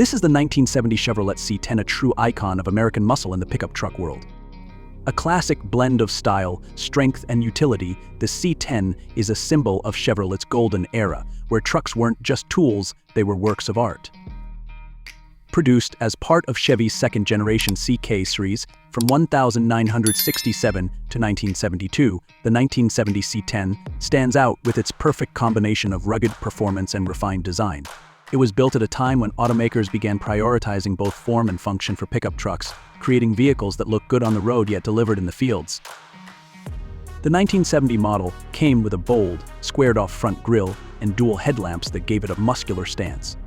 This is the 1970 Chevrolet C10, a true icon of American muscle in the pickup truck world. A classic blend of style, strength, and utility, the C10 is a symbol of Chevrolet's golden era, where trucks weren't just tools, they were works of art. Produced as part of Chevy's second-generation CK series from 1967 to 1972, the 1970 C10 stands out with its perfect combination of rugged performance and refined design. It was built at a time when automakers began prioritizing both form and function for pickup trucks, creating vehicles that look good on the road yet delivered in the fields. The 1970 model came with a bold, squared-off front grille and dual headlamps that gave it a muscular stance.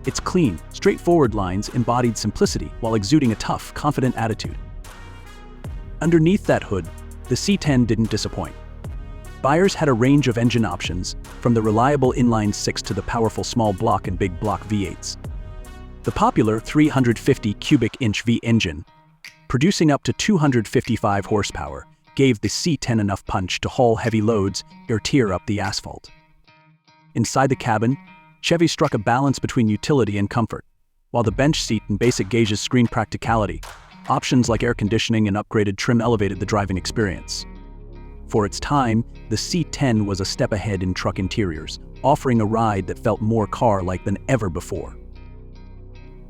Its clean, straightforward lines embodied simplicity while exuding a tough, confident attitude. Underneath that hood, the C10 didn't disappoint. Buyers had a range of engine options, from the reliable inline-six to the powerful small block and big block V8s. The popular 350 cubic inch V engine, producing up to 255 horsepower, gave the C10 enough punch to haul heavy loads or tear up the asphalt. Inside the cabin, Chevy struck a balance between utility and comfort. While the bench seat and basic gauges screened practicality, options like air conditioning and upgraded trim elevated the driving experience. For its time, the C10 was a step ahead in truck interiors, offering a ride that felt more car-like than ever before.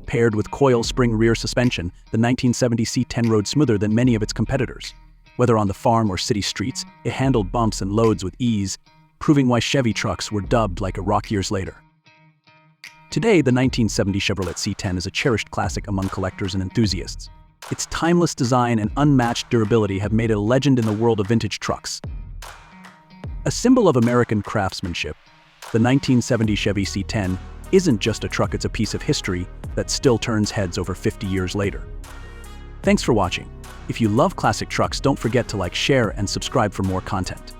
Paired with coil spring rear suspension, the 1970 C10 rode smoother than many of its competitors. Whether on the farm or city streets, it handled bumps and loads with ease, proving why Chevy trucks were dubbed like a rock years later. Today, the 1970 Chevrolet C10 is a cherished classic among collectors and enthusiasts. Its timeless design and unmatched durability have made it a legend in the world of vintage trucks. A symbol of American craftsmanship, the 1970 Chevy C10 isn't just a truck, it's a piece of history that still turns heads over 50 years later. Thanks for watching. If you love classic trucks, don't forget to like, share, and subscribe for more content.